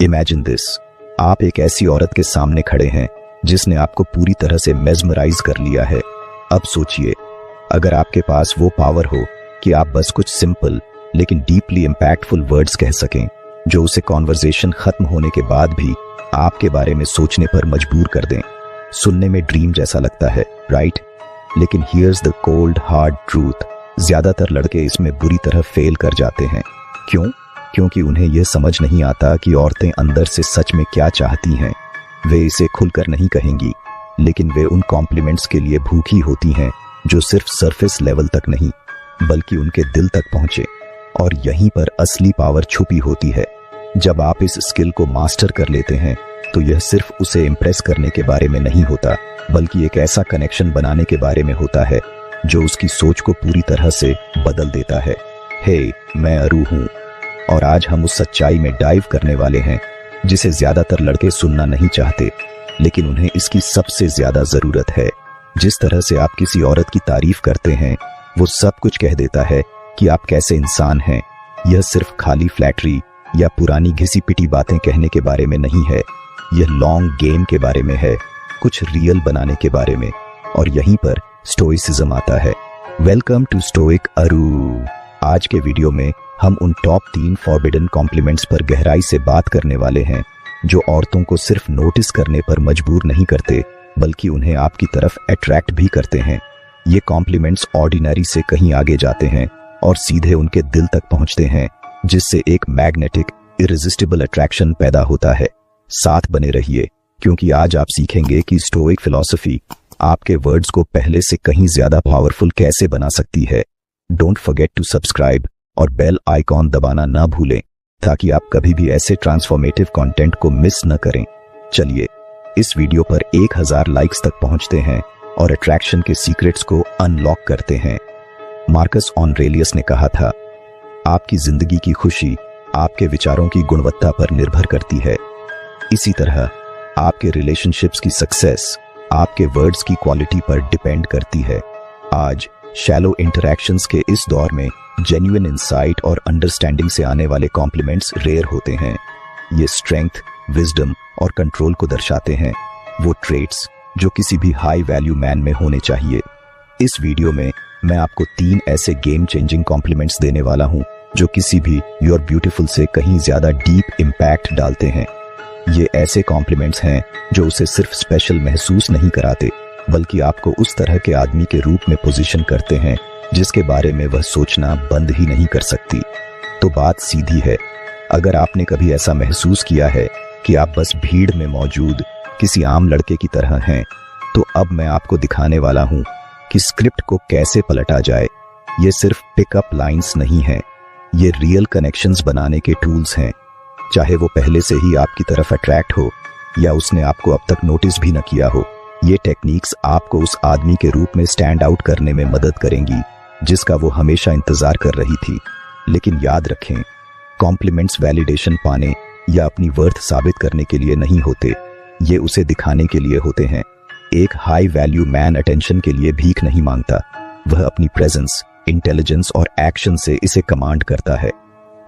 Imagine this, आप एक ऐसी औरत के सामने खड़े हैं जिसने आपको पूरी तरह से मेस्मराइज कर लिया है। अब सोचिए, अगर आपके पास वो पावर हो कि आप बस कुछ सिंपल लेकिन डीपली इम्पैक्टफुल वर्ड्स कह सकें जो उसे कॉन्वर्सेशन खत्म होने के बाद भी आपके बारे में सोचने पर मजबूर कर दें। सुनने में ड्रीम जैसा लगता है, राइट? लेकिन here's the cold hard truth, ज्यादातर लड़के इसमें बुरी तरह फेल कर जाते हैं। क्यों? क्योंकि उन्हें यह समझ नहीं आता कि औरतें अंदर से सच में क्या चाहती हैं। वे इसे खुलकर नहीं कहेंगी, लेकिन वे उन कॉम्प्लीमेंट्स के लिए भूखी होती हैं जो सिर्फ सरफेस लेवल तक नहीं बल्कि उनके दिल तक पहुंचे। और यहीं पर असली पावर छुपी होती है। जब आप इस स्किल को मास्टर कर लेते हैं तो यह सिर्फ उसे इम्प्रेस करने के बारे में नहीं होता, बल्कि एक ऐसा कनेक्शन बनाने के बारे में होता है जो उसकी सोच को पूरी तरह से बदल देता है। हे, मैं अरू हूं और आज हम उस सच्चाई में डाइव करने वाले हैं जिसे ज्यादातर लड़के सुनना नहीं चाहते, लेकिन उन्हें इसकी सबसे ज्यादा जरूरत है। जिस तरह से आप किसी औरत की तारीफ करते हैं वो सब कुछ कह देता है कि आप कैसे इंसान हैं। यह सिर्फ खाली फ्लैटरी या पुरानी घिसी पिटी बातें कहने के बारे में नहीं है, यह लॉन्ग गेम के बारे में है, कुछ रियल बनाने के बारे में। और यहीं पर स्टोइसिज्म आता है। वेलकम टू स्टोइक अरू। आज के वीडियो में हम उन टॉप 3 फॉरबिडन कॉम्प्लीमेंट्स पर गहराई से बात करने वाले हैं जो औरतों को सिर्फ नोटिस करने पर मजबूर नहीं करते बल्कि उन्हें आपकी तरफ अट्रैक्ट भी करते हैं। ये कॉम्प्लीमेंट्स ऑर्डिनरी से कहीं आगे जाते हैं और सीधे उनके दिल तक पहुंचते हैं, जिससे एक मैग्नेटिक इरेजिस्टिबल अट्रैक्शन पैदा होता है। साथ बने रहिए, क्योंकि आज आप सीखेंगे कि स्टोइक फिलॉसफी आपके वर्ड्स को पहले से कहीं ज्यादा पावरफुल कैसे बना सकती है। डोंट फॉरगेट टू सब्सक्राइब और बेल आइकॉन दबाना ना भूलें ताकि आप कभी भी ऐसे ट्रांसफॉर्मेटिव कंटेंट को मिस न करें। चलिए इस वीडियो पर 1000 लाइक्स तक पहुंचते हैं और अट्रैक्शन के सीक्रेट्स को अनलॉक करते हैं। मार्कस ऑरेलियस ने कहा था, आपकी जिंदगी की खुशी आपके विचारों की गुणवत्ता पर निर्भर करती है। इसी तरह आपके रिलेशनशिप्स की सक्सेस आपके वर्ड्स की क्वालिटी पर डिपेंड करती है। आज शैलो इंटरैक्शंस के इस दौर में जेन्युइन इंसाइट और अंडरस्टैंडिंग से आने वाले कॉम्प्लीमेंट्स रेयर होते हैं। ये स्ट्रेंथ, विजडम और कंट्रोल को दर्शाते हैं, वो ट्रेट्स जो किसी भी हाई वैल्यू मैन में होने चाहिए। इस वीडियो में मैं आपको 3 ऐसे गेम चेंजिंग कॉम्प्लीमेंट्स देने वाला हूं जो किसी भी यूर ब्यूटीफुल से कहीं ज्यादा डीप इम्पैक्ट डालते हैं। ये ऐसे कॉम्प्लीमेंट्स हैं जो उसे सिर्फ स्पेशल महसूस नहीं कराते बल्कि आपको उस तरह के आदमी के रूप में पोजीशन करते हैं जिसके बारे में वह सोचना बंद ही नहीं कर सकती। तो बात सीधी है, अगर आपने कभी ऐसा महसूस किया है कि आप बस भीड़ में मौजूद किसी आम लड़के की तरह हैं, तो अब मैं आपको दिखाने वाला हूं कि स्क्रिप्ट को कैसे पलटा जाए। ये सिर्फ पिकअप लाइंस नहीं हैं, ये रियल कनेक्शंस बनाने के टूल्स हैं। चाहे वो पहले से ही आपकी तरफ अट्रैक्ट हो या उसने आपको अब तक नोटिस भी न किया हो, ये टेक्निक्स आपको उस आदमी के रूप में स्टैंड आउट करने में मदद करेंगी जिसका वो हमेशा इंतजार कर रही थी। लेकिन याद रखें, कॉम्प्लीमेंट्स वैलिडेशन पाने या अपनी वर्थ साबित करने के लिए नहीं होते, ये उसे दिखाने के लिए होते हैं। एक हाई वैल्यू मैन अटेंशन के लिए भीख नहीं मांगता, वह अपनी प्रेजेंस, इंटेलिजेंस और एक्शन से इसे कमांड करता है।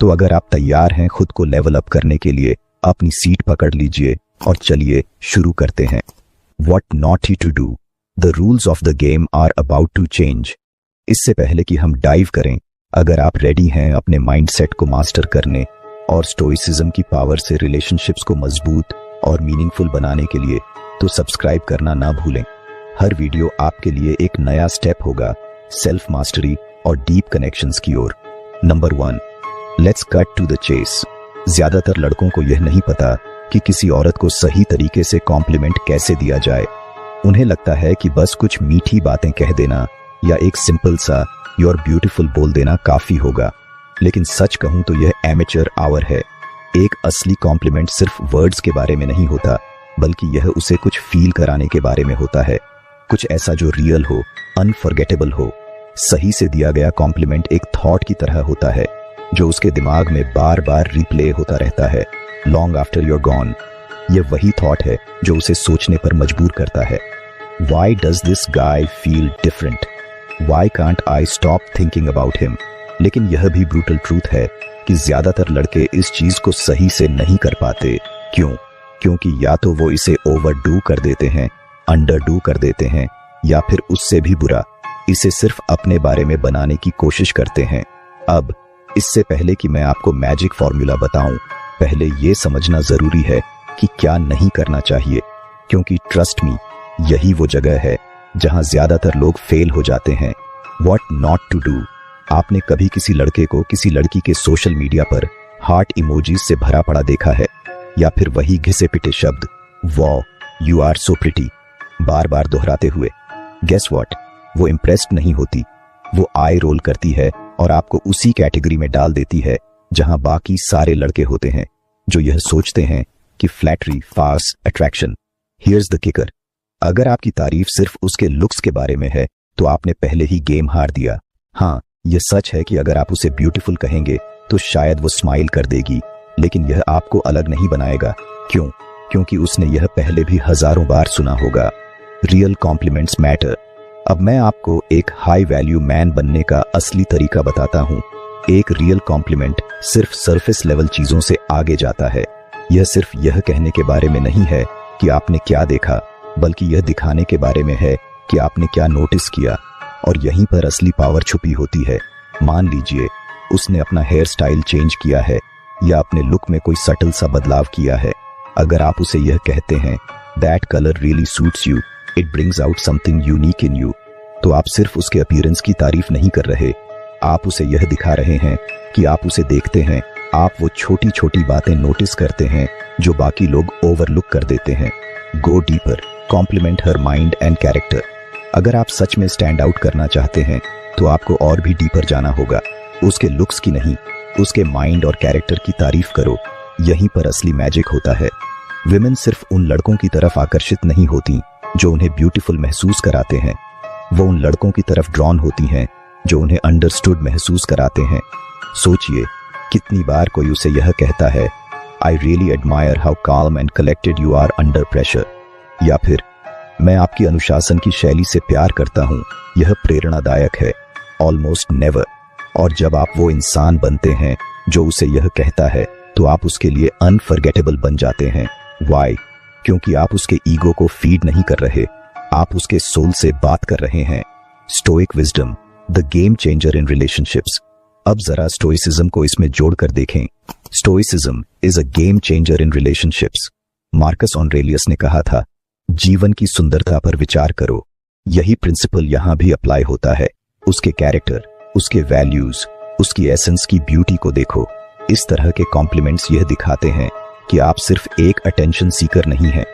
तो अगर आप तैयार हैं खुद को लेवल अप करने के लिए, अपनी सीट पकड़ लीजिए और चलिए शुरू करते हैं। What not to do? The rules of the game are about to change. इससे पहले कि हम डाइव करें, अगर आप रेडी हैं अपने माइंडसेट को मास्टर करने और स्टोइसिज्म की पावर से रिलेशनशिप्स को मजबूत और मीनिंगफुल बनाने के लिए, तो सब्सक्राइब करना ना भूलें। हर वीडियो आपके लिए एक नया स्टेप होगा सेल्फ मास्टरी और डीप कनेक्शंस की ओर। Number 1, let's cut to the chase. ज्यादातर लड़कों को यह नहीं पता कि किसी औरत को सही तरीके से कॉम्प्लीमेंट कैसे दिया जाए। उन्हें लगता है कि बस कुछ मीठी बातें कह देना या एक सिंपल सा यूर ब्यूटीफुल बोल देना काफी होगा। लेकिन सच कहूं तो यह एमेचर आवर है। एक असली कॉम्प्लीमेंट सिर्फ वर्ड्स के बारे में नहीं होता, बल्कि यह उसे कुछ फील कराने के बारे में होता है, कुछ ऐसा जो रियल हो, अनफॉरगेटेबल हो। सही से दिया गया कॉम्प्लीमेंट एक थॉट की तरह होता है जो उसके दिमाग में बार बार रिप्ले होता रहता है लॉन्ग आफ्टर यूर गॉन। यह वही थॉट है जो उसे सोचने पर मजबूर करता है। Why does this guy feel different? Why can't I stop thinking about him? लेकिन यह भी ब्रूटल ट्रूथ है कि ज्यादातर लड़के इस चीज को सही से नहीं कर पाते। क्यों? क्योंकि या तो वो इसे ओवरडू कर देते हैं, अंडरडू कर देते हैं, या फिर उससे भी बुरा, इसे सिर्फ अपने बारे में बनाने की कोशिश करते हैं। अब इससे पहले कि मैं आपको मैजिक फॉर्मूला बताऊं, पहले ये समझना जरूरी है कि क्या नहीं करना चाहिए, क्योंकि ट्रस्ट मी, यही वो जगह है जहां ज्यादातर लोग फेल हो जाते हैं। What not to do. आपने कभी किसी लड़के को किसी लड़की के सोशल मीडिया पर हार्ट इमोजीज से भरा पड़ा देखा है, या फिर वही घिसे पिटे शब्द wow you are so pretty बार बार दोहराते हुए? गेस व्हाट, वो इम्प्रेस्ड नहीं होती, वो आई रोल करती है और आपको उसी कैटेगरी में डाल देती है जहां बाकी सारे लड़के होते हैं जो यह सोचते हैं कि flattery, fast, attraction. Here's the kicker, अगर आपकी तारीफ सिर्फ उसके लुक्स के बारे में है तो आपने पहले ही गेम हार दिया। हाँ, यह सच है कि अगर आप उसे ब्यूटीफुल कहेंगे तो शायद वो स्माइल कर देगी, लेकिन यह आपको अलग नहीं बनाएगा। क्यों? क्योंकि उसने यह पहले भी हजारों बार सुना होगा, रियल कॉम्प्लीमेंट्स मैटर। अब मैं आपको एक हाई वैल्यू मैन बनने का असली तरीका बताता हूँ। एक रियल कॉम्प्लीमेंट सिर्फ सरफेस लेवल चीजों से आगे जाता है। यह सिर्फ यह कहने के बारे में नहीं है कि आपने क्या देखा, बल्कि यह दिखाने के बारे में है कि आपने क्या नोटिस किया, और यहीं पर असली पावर छुपी होती है। मान लीजिए उसने अपना हेयर स्टाइल चेंज किया है या अपने लुक में कोई सटल सा बदलाव किया है। अगर आप उसे यह कहते हैं that colour really suits you, it brings out something unique in you, तो आप सिर्फ उसके अपीयरेंस की तारीफ नहीं कर रहे, आप उसे यह दिखा रहे हैं कि आप उसे देखते हैं, आप वो छोटी छोटी बातें नोटिस करते हैं जो बाकी लोग ओवरलुक कर देते हैं। Go deeper, compliment her mind and character. अगर आप सच में स्टैंड आउट करना चाहते हैं तो आपको और भी डीपर जाना होगा। उसके लुक्स की नहीं, उसके माइंड और कैरेक्टर की तारीफ करो। यहीं पर असली मैजिक होता है। विमेन सिर्फ उन लड़कों की तरफ आकर्षित नहीं होती जो उन्हें ब्यूटीफुल महसूस कराते हैं, वो उन लड़कों की तरफ ड्रॉन होती हैं जो उन्हें अंडरस्टूड महसूस कराते हैं। सोचिए, कितनी बार कोई उसे यह कहता है I really admire how calm and collected you are under pressure, या फिर मैं आपकी अनुशासन की शैली से प्यार करता हूं, यह प्रेरणादायक है। Almost never. और जब आप वो इंसान बनते हैं जो उसे यह कहता है तो आप उसके लिए अनफॉरगेटेबल बन जाते हैं। वाई? क्योंकि आप उसके ईगो को फीड नहीं कर रहे, आप उसके सोल से बात कर रहे हैं। Stoic wisdom, the game changer in relationships. अब जरा स्टोइसिज्म को इसमें जोड़कर देखें। Stoicism is a game changer in relationships. Marcus Aurelius ने कहा था, जीवन की सुंदरता पर विचार करो। यही प्रिंसिपल यहां भी अप्लाई होता है। उसके कैरेक्टर, उसके वैल्यूज, उसकी एसेंस की ब्यूटी को देखो। इस तरह के कॉम्प्लीमेंट्स यह दिखाते हैं कि आप सिर्फ एक अटेंशन सीकर नहीं हैं,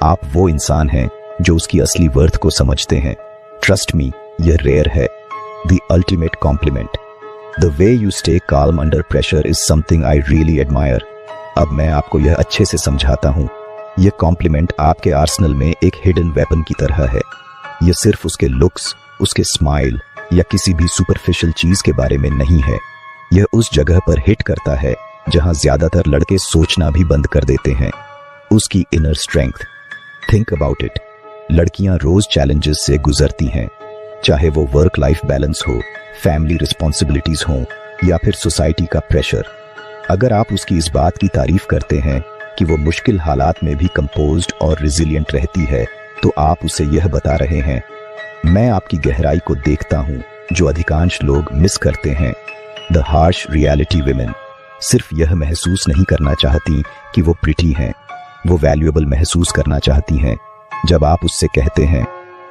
आप वो इंसान हैं जो उसकी असली वर्थ को समझते हैं। ट्रस्ट मी, यह रेयर है। The ultimate compliment, the way you stay calm under pressure is something I really admire. अब मैं आपको यह अच्छे से समझाता हूं। यह कॉम्प्लीमेंट आपके आर्सनल में एक हिडन वेपन की तरह है। यह सिर्फ उसके लुक्स, उसके स्माइल या किसी भी सुपरफिशियल चीज के बारे में नहीं है। यह उस जगह पर हिट करता है जहां ज्यादातर लड़के सोचना भी बंद कर देते हैं, उसकी inner strength. Think about it. लड़कियां रोज चैलेंजेस से गुजरती हैं, चाहे वो वर्क लाइफ बैलेंस हो, फैमिली रिस्पॉन्सिबिलिटीज हो, या फिर सोसाइटी का प्रेशर। अगर आप उसकी इस बात की तारीफ करते हैं कि वो मुश्किल हालात में भी कंपोज्ड और रिजिलियंट रहती है, तो आप उसे यह बता रहे हैं, मैं आपकी गहराई को देखता हूं जो अधिकांश लोग मिस करते हैं। द हार्श रियलिटी विमेन सिर्फ यह महसूस नहीं करना चाहती कि वो प्रिटी हैं, वो वैल्यूएबल महसूस करना चाहती हैं। जब आप उससे कहते हैं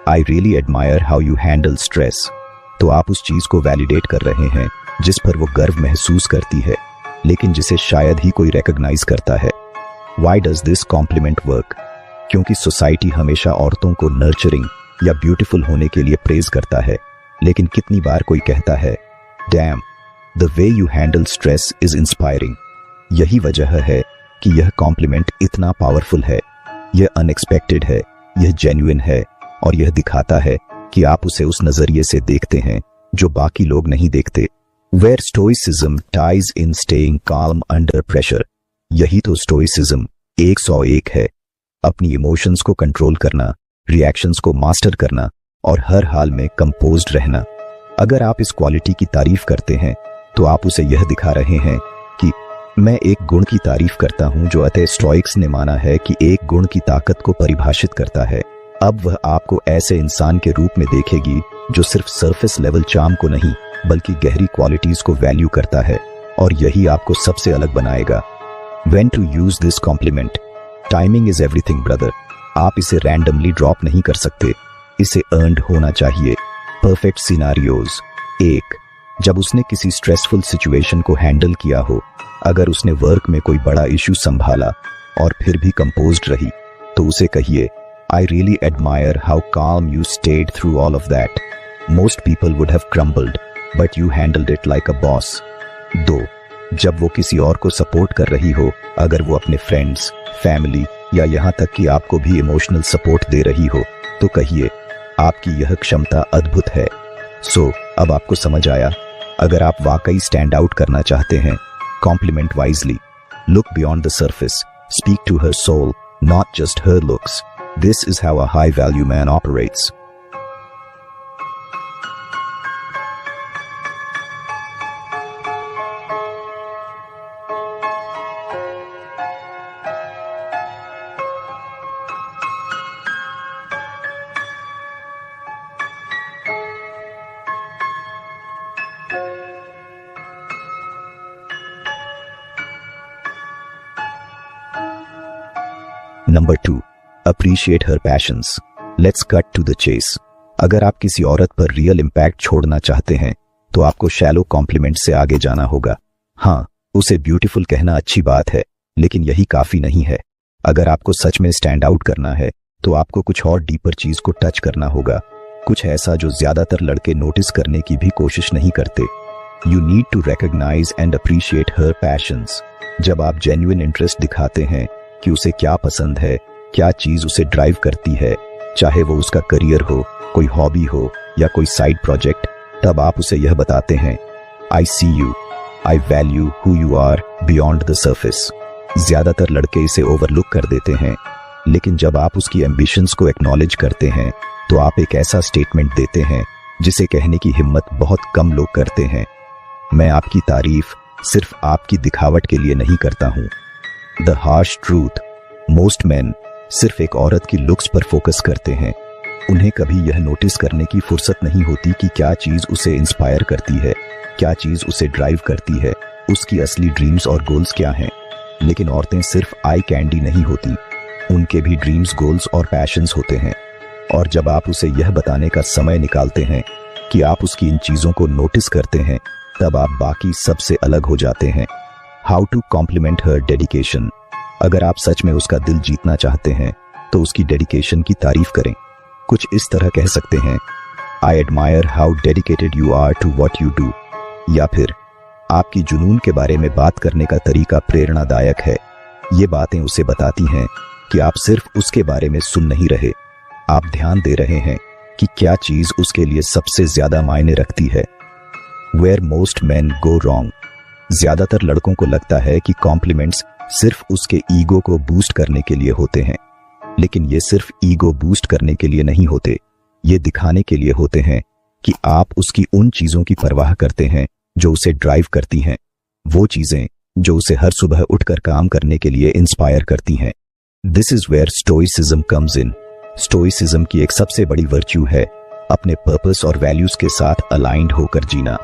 आई really admire how you handle stress, तो आप उस चीज को वैलिडेट कर रहे हैं जिस पर वो गर्व महसूस करती है, लेकिन जिसे शायद ही कोई रिकॉग्नाइज करता है। Why does this complement work? क्योंकि सोसाइटी हमेशा औरतों को नर्चरिंग या ब्यूटीफुल होने के लिए प्रेज करता है, लेकिन कितनी बार कोई कहता है dam, the way you handle stress is inspiring. यही वजह है कि यह कॉम्प्लीमेंट इतना पावरफुल है। यह अनएक्सपेक्टेड है, यह जेन्युइन है, और यह दिखाता है कि आप उसे उस नजरिए से देखते हैं जो बाकी लोग नहीं देखते। Where stoicism ties in staying calm under pressure. यही तो स्टोइसिज्म 101 है। अपनी इमोशंस को कंट्रोल करना, रिएक्शंस को मास्टर करना और हर हाल में कंपोज्ड रहना। अगर आप इस क्वालिटी की तारीफ करते हैं तो आप उसे यह दिखा रहे हैं कि मैं एक गुण की तारीफ करता हूं जो अतः स्टोइक्स ने माना है कि एक गुण की ताकत को परिभाषित करता है। अब वह आपको ऐसे इंसान के रूप में देखेगी जो सिर्फ सरफेस लेवल चार्म को नहीं बल्कि गहरी क्वालिटीज को वैल्यू करता है, और यही आपको सबसे अलग बनाएगा। When to use this compliment? Timing is everything, brother. आप इसे रैंडमली ड्रॉप नहीं कर सकते, इसे अर्नड होना चाहिए। Perfect scenarios. 1, जब उसने किसी स्ट्रेसफुल सिचुएशन को हैंडल किया हो, अगर उसने वर्क में कोई बड़ा इश्यू संभाला और फिर भी कंपोज्ड रही, तो उसे कहिए, I really admire how calm you stayed through all of that. Most people would have crumbled, but you handled it like a boss. 2, जब वो किसी और को सपोर्ट कर रही हो, अगर वो अपने फ्रेंड्स, फैमिली या यहाँ तक कि आपको भी इमोशनल सपोर्ट दे रही हो, तो कहिए, आपकी यह क्षमता अद्भुत है। सो अब आपको समझ आया, अगर आप वाकई स्टैंड आउट करना चाहते हैं, compliment wisely, look beyond the surface, speak to her soul, not just her looks. This is how a high value man operates. Number 2. Appreciate her passions. Let's cut to the chase. अगर आप किसी औरत पर real impact छोड़ना चाहते हैं, तो आपको शैलो कॉम्प्लीमेंट से आगे जाना होगा। हाँ, उसे ब्यूटीफुल कहना अच्छी बात है, लेकिन यही काफी नहीं है। अगर आपको सच में स्टैंड आउट करना है, तो आपको कुछ और डीपर चीज को टच करना होगा, कुछ ऐसा जो ज्यादातर लड़के नोटिस करने की भी कोशिश नहीं करते। You need to recognize and appreciate her passions. जब आप जेन्युइन इंटरेस्ट दिखाते हैं कि उसे क्या पसंद है, क्या चीज उसे ड्राइव करती है, चाहे वो उसका करियर हो, कोई हॉबी हो या कोई साइड प्रोजेक्ट, तब आप उसे यह बताते हैं, I see you, I value who you are beyond the surface. ज्यादातर लड़के इसे ओवरलुक कर देते हैं, लेकिन जब आप उसकी एम्बिशंस को एक्नॉलेज करते हैं, तो आप एक ऐसा स्टेटमेंट देते हैं जिसे कहने की हिम्मत बहुत कम लोग करते हैं। मैं आपकी तारीफ सिर्फ आपकी दिखावट के लिए नहीं करता हूं। The harsh truth, most man सिर्फ एक औरत की लुक्स पर फोकस करते हैं। उन्हें कभी यह नोटिस करने की फुर्सत नहीं होती कि क्या चीज उसे इंस्पायर करती है, क्या चीज उसे ड्राइव करती है, उसकी असली ड्रीम्स और गोल्स क्या हैं। लेकिन औरतें सिर्फ आई कैंडी नहीं होती, उनके भी ड्रीम्स, गोल्स और पैशंस होते हैं। और जब आप उसे यह बताने का समय निकालते हैं कि आप उसकी इन चीजों को नोटिस करते हैं, तब आप बाकी सबसे अलग हो जाते हैं। How to compliment her dedication. अगर आप सच में उसका दिल जीतना चाहते हैं, तो उसकी डेडिकेशन की तारीफ करें। कुछ इस तरह कह सकते हैं, I admire how dedicated you are to what you do. या फिर आपकी जुनून के बारे में बात करने का तरीका प्रेरणादायक है। ये बातें उसे बताती हैं कि आप सिर्फ उसके बारे में सुन नहीं रहे, आप ध्यान दे रहे हैं कि क्या चीज उसके लिए सबसे ज्यादा मायने रखती है। Where most men go wrong. ज्यादातर लड़कों को लगता है कि कॉम्प्लीमेंट्स सिर्फ उसके ईगो को बूस्ट करने के लिए होते हैं, लेकिन ये सिर्फ ईगो बूस्ट करने के लिए नहीं होते, ये दिखाने के लिए होते हैं कि आप उसकी उन चीजों की परवाह करते हैं जो उसे ड्राइव करती हैं, वो चीजें जो उसे हर सुबह उठकर काम करने के लिए इंस्पायर करती हैं। This is where stoicism comes in. Stoicism की एक सबसे बड़ी वर्च्यू है अपने पर्पस और वैल्यूज के साथ अलाइंड होकर जीना।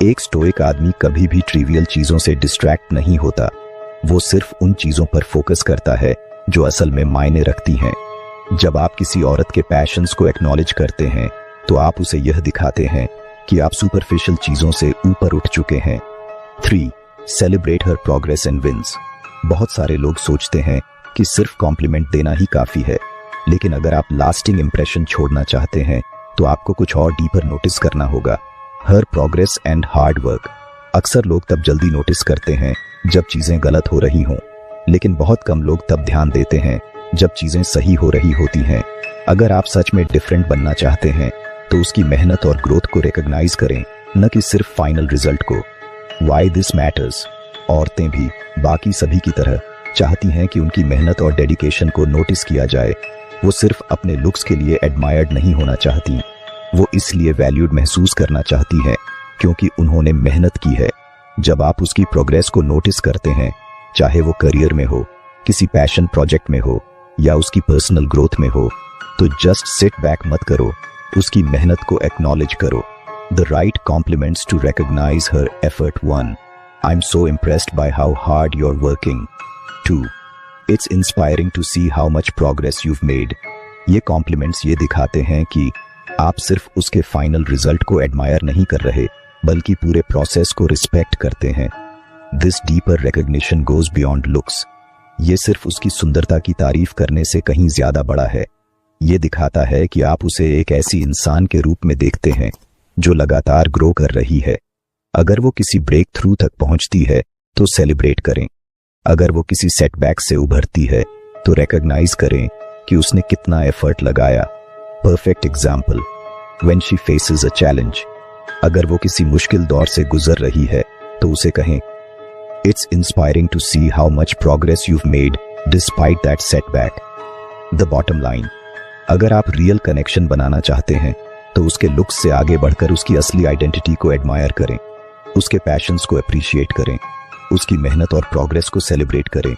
एक स्टोइक आदमी कभी भी ट्रिवियल चीजों से डिस्ट्रैक्ट नहीं होता, वो सिर्फ उन चीजों पर फोकस करता है जो असल में मायने रखती हैं। जब आप किसी औरत के पैशंस को एक्नॉलेज करते हैं, तो आप उसे यह दिखाते हैं कि आप सुपरफिशियल चीजों से ऊपर उठ चुके हैं। 3. Celebrate her progress and wins. बहुत सारे लोग सोचते हैं कि सिर्फ कॉम्प्लीमेंट देना ही काफी है, लेकिन अगर आप लास्टिंग इंप्रेशन छोड़ना चाहते हैं, तो आपको कुछ और डीपर नोटिस करना होगा। हर प्रोग्रेस एंड हार्ड वर्क। अक्सर लोग तब जल्दी नोटिस करते हैं जब चीजें गलत हो रही हों, लेकिन बहुत कम लोग तब ध्यान देते हैं जब चीजें सही हो रही होती हैं। अगर आप सच में डिफरेंट बनना चाहते हैं, तो उसकी मेहनत और ग्रोथ को रिकॉग्नाइज करें, न कि सिर्फ फाइनल रिजल्ट को। Why this matters. औरतें भी बाकी सभी की तरह चाहती हैं कि उनकी मेहनत और डेडिकेशन को नोटिस किया जाए। वो सिर्फ अपने लुक्स के लिए एडमायर्ड नहीं होना चाहती, वो इसलिए वैल्यूड महसूस करना चाहती हैं क्योंकि उन्होंने मेहनत की है, जब आप उसकी प्रोग्रेस को नोटिस करते हैं, चाहे वो करियर में हो, किसी पैशन प्रोजेक्ट में हो या उसकी पर्सनल ग्रोथ में हो, तो जस्ट सिट बैक मत करो, उसकी मेहनत को एक्नॉलेज करो। The right compliments to recognise her effort. 1. I am so impressed by how hard you are working. 2. It's inspiring to see how much progress you've made. ये कॉम्प्लीमेंट्स ये दिखाते हैं कि आप सिर्फ उसके फाइनल रिजल्ट को एडमायर नहीं कर रहे, बल्कि पूरे प्रोसेस को रिस्पेक्ट करते हैं। This deeper recognition goes beyond looks. ये सिर्फ उसकी सुंदरता की तारीफ करने से कहीं ज्यादा बड़ा है। ये दिखाता है कि आप उसे एक ऐसी इंसान के रूप में देखते हैं जो लगातार ग्रो कर रही है। अगर वो किसी ब्रेक थ्रू तक पहुंचती है तो सेलिब्रेट करें। अगर वो किसी सेटबैक से उभरती है तो रिकॉग्नाइज करें कि उसने कितना एफर्ट लगाया। Perfect example, when she faces a challenge. अगर वो किसी मुश्किल दौर से गुजर रही है तो उसे कहें, it's inspiring to see how much progress you've made despite that setback. The bottom line, अगर आप रियल कनेक्शन बनाना चाहते हैं तो उसके लुक्स से आगे बढ़कर उसकी असली आइडेंटिटी को एडमायर करें, उसके पैशंस को अप्रिशिएट करें, उसकी मेहनत और प्रोग्रेस को सेलिब्रेट करें,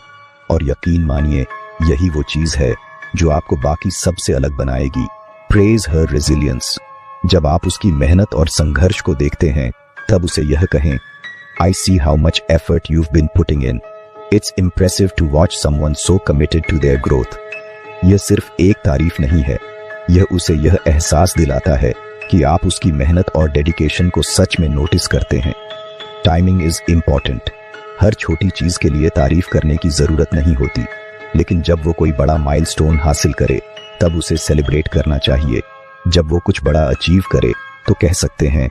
और यकीन मानिए यही वो चीज है जो आपको बाकी सबसे अलग बनाएगी। प्रेज हर रेजिलियंस। जब आप उसकी मेहनत और संघर्ष को देखते हैं तब उसे यह कहें, I see how much effort you've been putting in. It's impressive to watch someone so committed to their growth. यह सिर्फ एक तारीफ नहीं है, यह उसे यह एहसास दिलाता है कि आप उसकी मेहनत और डेडिकेशन को सच में नोटिस करते हैं। Timing is important. हर छोटी चीज के लिए तारीफ करने की जरूरत नहीं होती, लेकिन जब वो कोई बड़ा माइलस्टोन हासिल करे तब उसे सेलिब्रेट करना चाहिए। जब वो कुछ बड़ा अचीव करे तो कह सकते हैं,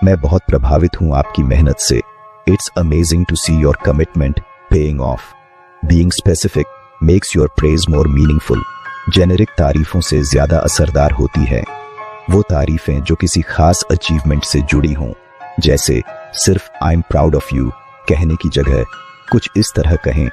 मैं बहुत प्रभावित हूं आपकी मेहनत से। It's amazing to see your commitment paying off. Being specific makes your praise more meaningful. Generic तारीफों से ज्यादा असरदार होती है वो तारीफें जो किसी खास अचीवमेंट से जुड़ी हों। जैसे सिर्फ I am proud of you कहने की जगह कुछ इस तरह कहें,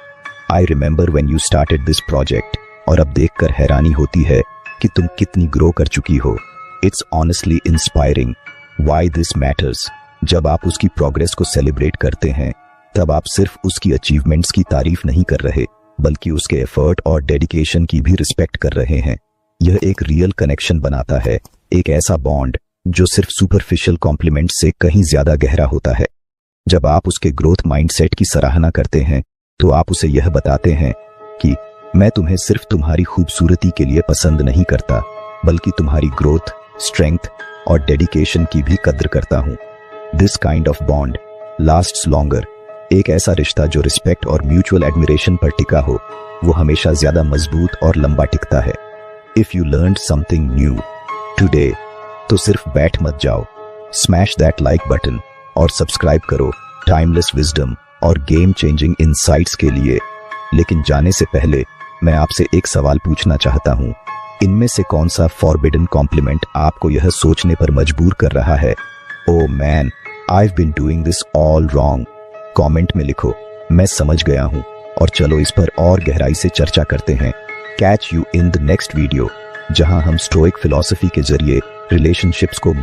I remember when you started this project, और अब देखकर हैरानी होती है कि तुम कितनी ग्रो कर चुकी हो। It's honestly inspiring why this matters. जब आप उसकी प्रोग्रेस को सेलिब्रेट करते हैं तब आप सिर्फ उसकी अचीवमेंट्स की तारीफ नहीं कर रहे, बल्कि उसके एफर्ट और डेडिकेशन की भी रिस्पेक्ट कर रहे हैं। यह एक रियल कनेक्शन बनाता है, एक ऐसा बॉन्ड जो सिर्फ सुपरफिशियल कॉम्प्लीमेंट से कहीं ज्यादा गहरा होता है। जब आप उसके ग्रोथ माइंडसेट की सराहना करते हैं तो आप उसे यह बताते हैं कि मैं तुम्हें सिर्फ तुम्हारी खूबसूरती के लिए पसंद नहीं करता, बल्कि तुम्हारी ग्रोथ, स्ट्रेंथ और डेडिकेशन की भी कद्र करता हूं। This kind of bond lasts longer. एक ऐसा रिश्ता जो रिस्पेक्ट और म्यूचुअल एडमिरेशन पर टिका हो, वो हमेशा ज्यादा मजबूत और लंबा टिकता है। If you learned something new today, तो सिर्फ बैठ मत जाओ, स्मैश दैट लाइक बटन और सब्सक्राइब करो टाइमलेस विजडम और गेम चेंजिंग इनसाइट्स के लिए। लेकिन जाने से पहले मैं आपसे एक सवाल पूछना चाहता हूं, इनमें से कौन सा फॉरबिडन कॉम्प्लीमेंट आपको यह सोचने पर मजबूर कर रहा है, oh man, I have been doing this all wrong? Comment में लिखो, मैं समझ गया हूं, और चलो इस पर और गहराई से चर्चा करते हैं। Catch you in the next video, जहां हम स्टोइक फिलॉसफी के जरिए रिलेशनशिप्स को